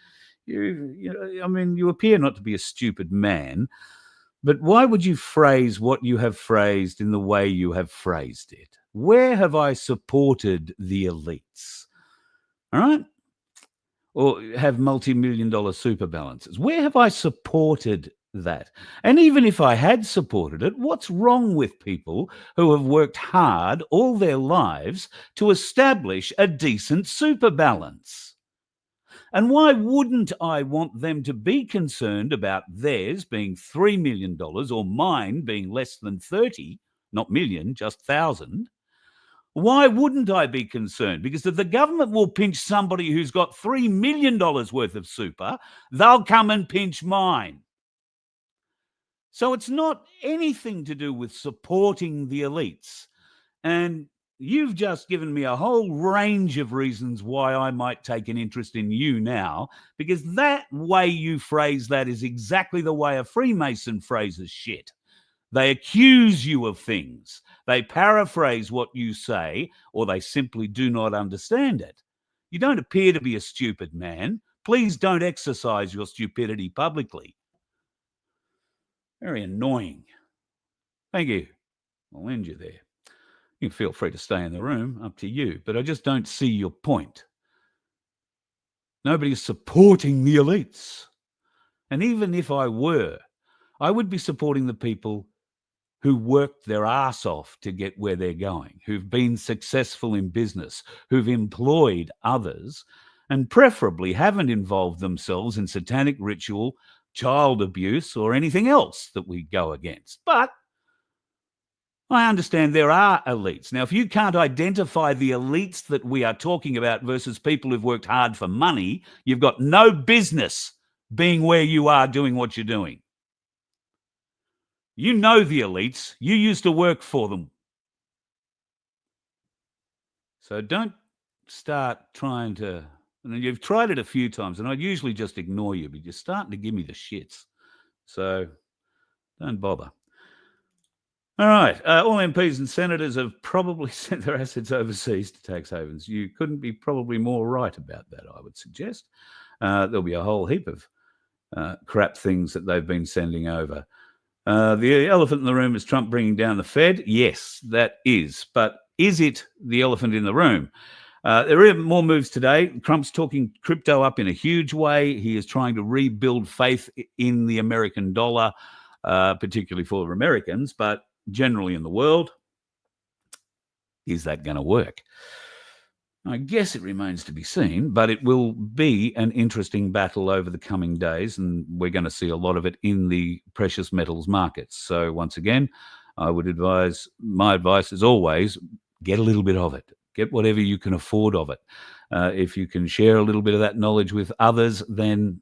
You appear not to be a stupid man, but why would you phrase what you have phrased in the way you have phrased it? Where have I supported the elites? All right? Or have multi-million-dollar super balances? Where have I supported that? And even if I had supported it, what's wrong with people who have worked hard all their lives to establish a decent super balance? And why wouldn't I want them to be concerned about theirs being $3 million or mine being less than 30, not million, just 1,000? Why wouldn't I be concerned? Because if the government will pinch somebody who's got $3 million worth of super, they'll come and pinch mine. So it's not anything to do with supporting the elites. And you've just given me a whole range of reasons why I might take an interest in you now, because that way you phrase that is exactly the way a Freemason phrases shit. They accuse you of things. They paraphrase what you say, or they simply do not understand it. You don't appear to be a stupid man. Please don't exercise your stupidity publicly. Very annoying. Thank you. I'll end you there. You can feel free to stay in the room, up to you, but I just don't see your point. Nobody's supporting the elites. And even if I were, I would be supporting the people who worked their ass off to get where they're going, who've been successful in business, who've employed others, and preferably haven't involved themselves in satanic ritual, child abuse, or anything else that we go against. But I understand there are elites. Now, if you can't identify the elites that we are talking about versus people who've worked hard for money, you've got no business being where you are doing what you're doing. You know the elites. You used to work for them. So don't start trying to... And you've tried it a few times, and I'd usually just ignore you, but you're starting to give me the shits. So don't bother. All right. All MPs and senators have probably sent their assets overseas to tax havens. You couldn't be probably more right about that, I would suggest. There'll be a whole heap of crap things that they've been sending over. The elephant in the room is Trump bringing down the Fed. Yes, that is. But is it the elephant in the room? There are more moves today. Trump's talking crypto up in a huge way. He is trying to rebuild faith in the American dollar, particularly for Americans, but generally in the world. Is that going to work? I guess it remains to be seen, but it will be an interesting battle over the coming days, and we're going to see a lot of it in the precious metals markets. So once again, I would advise, my advice is always, get a little bit of it. Get whatever you can afford of it. If you can share a little bit of that knowledge with others, then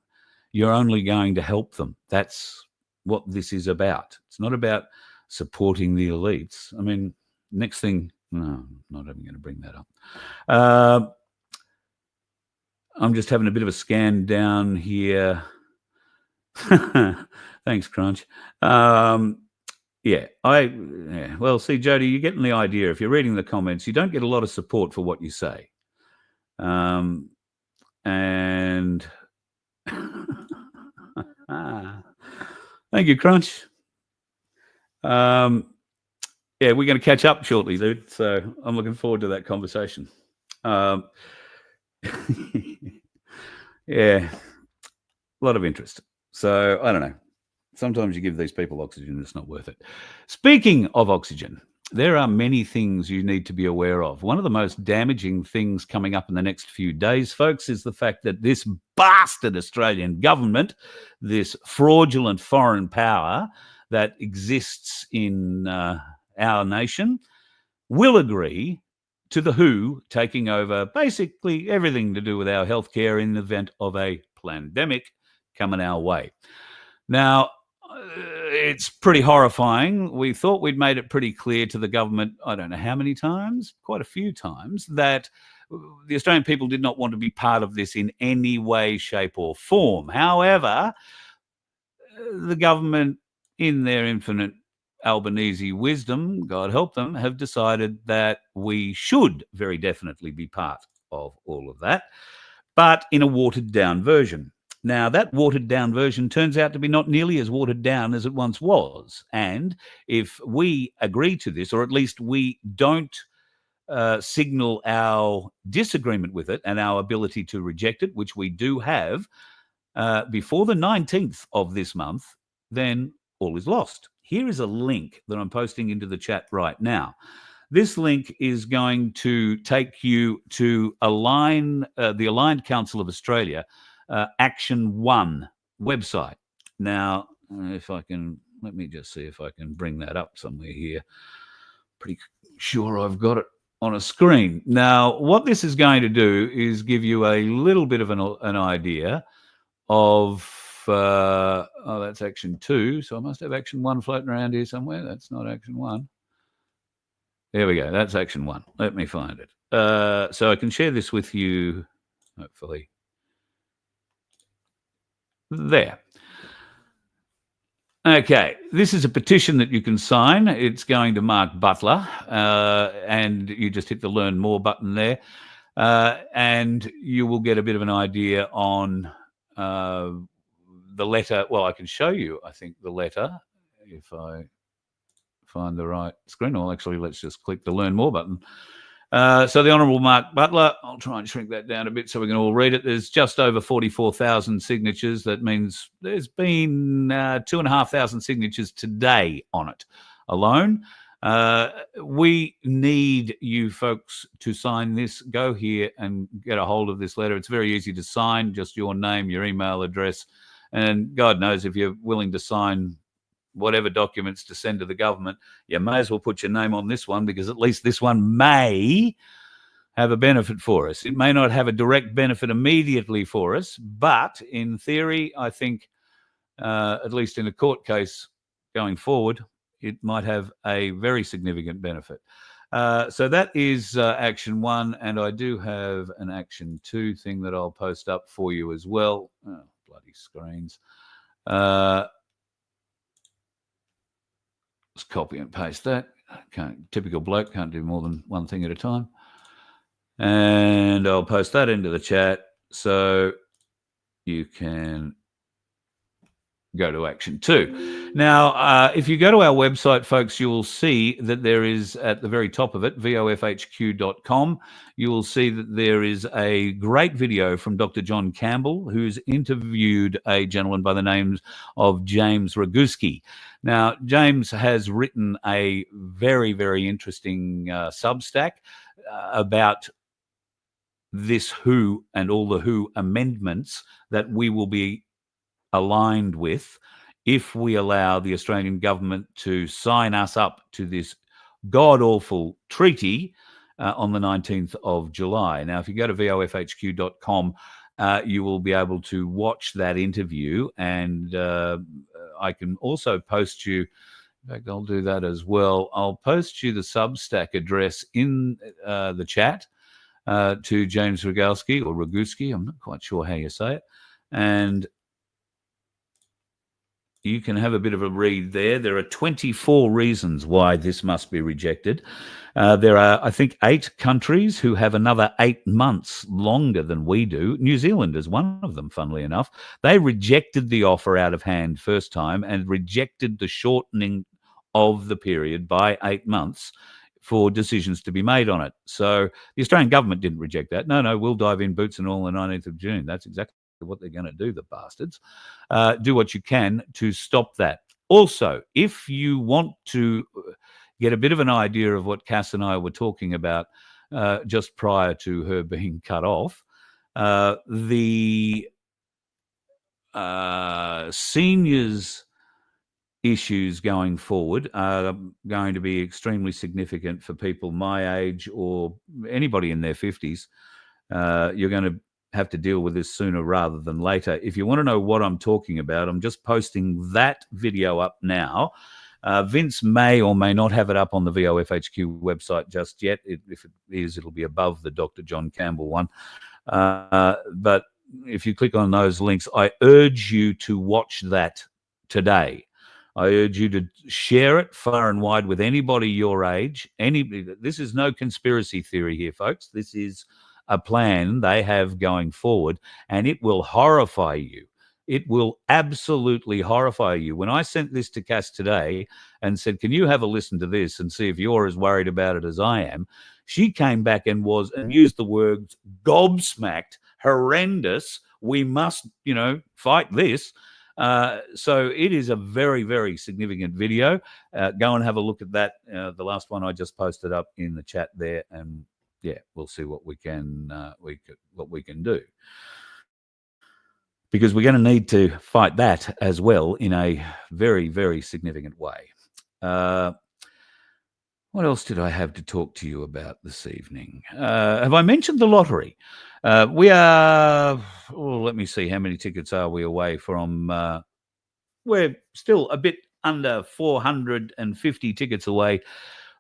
you're only going to help them. That's what this is about. It's not about supporting the elites. I mean, next thing, no, I'm not even going to bring that up. I'm just having a bit of a scan down here. Thanks, Crunch. Well, see, Jody, you're getting the idea. If you're reading the comments, you don't get a lot of support for what you say. And thank you, Crunch. We're going to catch up shortly, dude. So I'm looking forward to that conversation. Yeah, a lot of interest. So I don't know. Sometimes you give these people oxygen, it's not worth it. Speaking of oxygen, there are many things you need to be aware of. One of the most damaging things coming up in the next few days, folks, is the fact that this bastard Australian government, this fraudulent foreign power that exists in our nation, will agree to the WHO taking over basically everything to do with our healthcare in the event of a pandemic coming our way. Now, it's pretty horrifying. We thought we'd made it pretty clear to the government, I don't know how many times, quite a few times, that the Australian people did not want to be part of this in any way, shape or form. However, the government, in their infinite Albanese wisdom, God help them, have decided that we should very definitely be part of all of that, but in a watered down version. Now, that watered-down version turns out to be not nearly as watered down as it once was. And if we agree to this, or at least we don't signal our disagreement with it and our ability to reject it, which we do have, before the 19th of this month, then all is lost. Here is a link that I'm posting into the chat right now. This link is going to take you to the Aligned Council of Australia Action 1 website. Now, if I can, let me just see if I can bring that up somewhere here. Pretty sure I've got it on a screen. Now, what this is going to do is give you a little bit of an idea of, that's Action 2, so I must have Action 1 floating around here somewhere. That's not Action 1. There we go. That's Action 1. Let me find it. So I can share this with you, hopefully. There. Okay, this is a petition that you can sign. It's going to Mark Butler, and you just hit the Learn More button there, and you will get a bit of an idea on the letter. Well, I can show you, I think, the letter if I find the right screen. Or actually, let's just click the Learn More button. So the Honourable Mark Butler, I'll try and shrink that down a bit so we can all read it. There's just over 44,000 signatures. That means there's been 2,500 signatures today on it alone. We need you folks to sign this. Go here and get a hold of this letter. It's very easy to sign, just your name, your email address, and God knows if you're willing to sign whatever documents to send to the government, you may as well put your name on this one, because at least this one may have a benefit for us. It may not have a direct benefit immediately for us, but in theory, I think, at least in a court case going forward, it might have a very significant benefit. So that is Action 1, and I do have an Action 2 thing that I'll post up for you as well. Oh, bloody screens. Let's copy and paste that. Typical bloke, can't do more than one thing at a time. And I'll post that into the chat so you can go to Action 2. Now, if you go to our website, folks, you will see that there is, at the very top of it, vofhq.com, you will see that there is a great video from Dr. John Campbell, who's interviewed a gentleman by the name of James Roguski. Now, James has written a very, very interesting Substack about this WHO and all the WHO amendments that we will be aligned with if we allow the Australian government to sign us up to this god-awful treaty on the 19th of July. Now, if you go to vofhq.com, you will be able to watch that interview, and I can also post you, in fact, I'll do that as well. I'll post you the Substack address in the chat to James Roguski, or Roguski, I'm not quite sure how you say it, and you can have a bit of a read there. There are 24 reasons why this must be rejected. There are, I think, 8 countries who have another 8 months longer than we do. New Zealand is one of them, funnily enough. They rejected the offer out of hand first time and rejected the shortening of the period by 8 months for decisions to be made on it. So the Australian government didn't reject that. No, we'll dive in boots and all on the 19th of June. That's exactly what they're going to do, the bastards. Do what you can to stop that. Also, if you want to get a bit of an idea of what Cass and I were talking about just prior to her being cut off, the seniors issues going forward are going to be extremely significant for people my age or anybody in their 50s. You're going to have to deal with this sooner rather than later. If you want to know what I'm talking about, I'm just posting that video up now. Vince may or may not have it up on the VOFHQ website just yet. If it is, it'll be above the Dr. John Campbell one. But if you click on those links, I urge you to watch that today. I urge you to share it far and wide with anybody your age. This is no conspiracy theory here, folks. This is a plan they have going forward, and it will horrify you It will absolutely horrify you. When I sent this to Cass today and said, can you have a listen to this and see if you're as worried about it as I am? She came back and used the words gobsmacked, horrendous. We must, fight this. So it is a very, very significant video. Go and have a look at that. The last one I just posted up in the chat there, and yeah, we'll see what we can do, because we're going to need to fight that as well in a very, very significant way. What else did I have to talk to you about this evening? Have I mentioned the lottery? We are, let me see, how many tickets are we away from? We're still a bit under 450 tickets away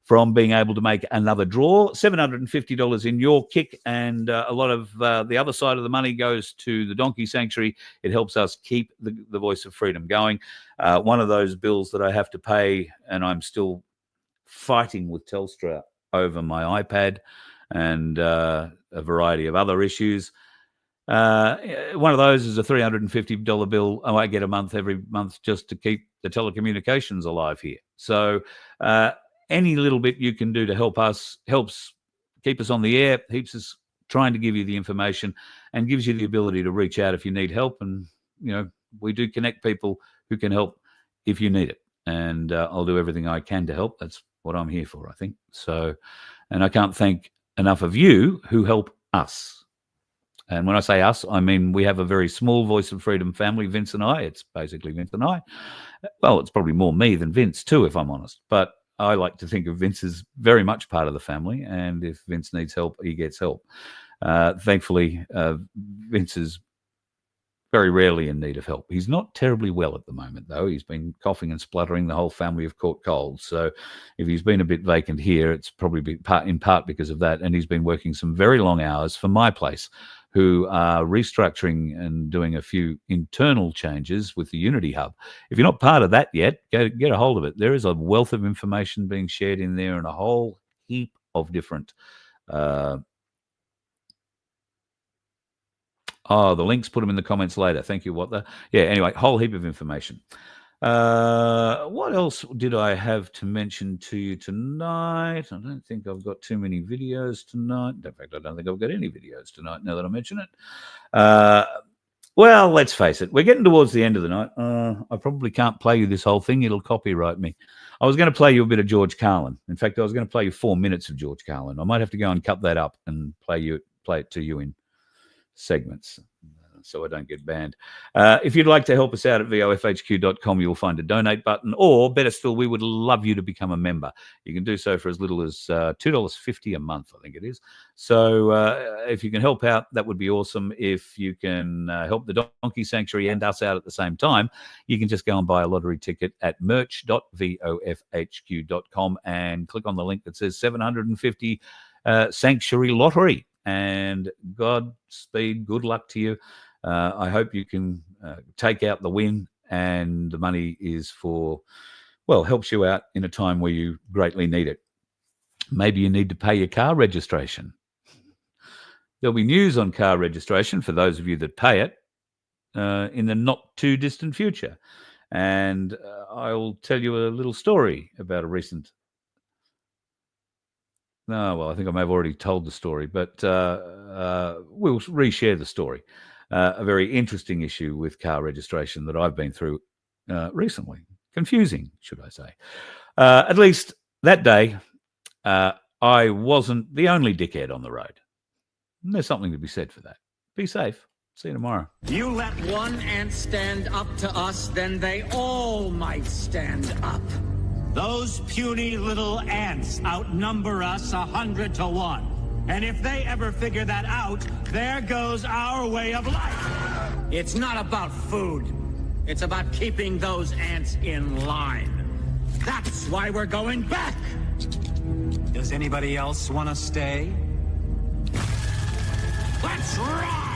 from being able to make another draw. $750 in your kick, and a lot of the other side of the money goes to the Donkey Sanctuary. It helps us keep the Voice of Freedom going. One of those bills that I have to pay, and I'm still fighting with Telstra over my iPad and a variety of other issues. One of those is a $350 bill I get a month every month just to keep the telecommunications alive here. So any little bit you can do to help us helps keep us on the air, keeps us trying to give you the information, and gives you the ability to reach out if you need help. And, we do connect people who can help if you need it. And I'll do everything I can to help. That's what I'm here for, I think. So, and I can't thank enough of you who help us. And when I say us, I mean we have a very small Voice of Freedom family, Vince and I. It's basically Vince and I. Well, it's probably more me than Vince too, if I'm honest. But I like to think of Vince as very much part of the family. And if Vince needs help, he gets help. Thankfully, Vince is very rarely in need of help. He's not terribly well at the moment, though. He's been coughing and spluttering. The whole family have caught colds. So if he's been a bit vacant here, it's probably in part because of that. And he's been working some very long hours for my place, who are restructuring and doing a few internal changes with the Unity Hub. If you're not part of that yet, get a hold of it. There is a wealth of information being shared in there, and a whole heap of different the links, put them in the comments later. Thank you, anyway, whole heap of information. What else did I have to mention to you tonight? I don't think I've got too many videos tonight. In fact, I don't think I've got any videos tonight now that I mention it. Well, let's face it. We're getting towards the end of the night. I probably can't play you this whole thing. It'll copyright me. I was going to play you a bit of George Carlin. In fact, I was going to play you 4 minutes of George Carlin. I might have to go and cut that up and play it to you in segments so I don't get banned. If you'd like to help us out at vofhq.com, you'll find a donate button, or better still, we would love you to become a member. You can do so for as little as $2.50 a month, I think it is. So if you can help out, that would be awesome. If you can help the Donkey Sanctuary and us out at the same time, you can just go and buy a lottery ticket at merch.vofhq.com and click on the link that says 750 Sanctuary Lottery. And Godspeed, good luck to you. I hope you can take out the win, and the money is helps you out in a time where you greatly need it. Maybe you need to pay your car registration. There'll be news on car registration for those of you that pay it in the not too distant future. And I'll tell you a little story about a recent... I think I may have already told the story, but we'll reshare the story. A very interesting issue with car registration that I've been through recently. Confusing, should I say. At least that day, I wasn't the only dickhead on the road. And there's something to be said for that. Be safe. See you tomorrow. You let one ant stand up to us, then they all might stand up. Those puny little ants outnumber us 100 to 1. And if they ever figure that out, there goes our way of life. It's not about food. It's about keeping those ants in line. That's why we're going back. Does anybody else want to stay? Let's rock!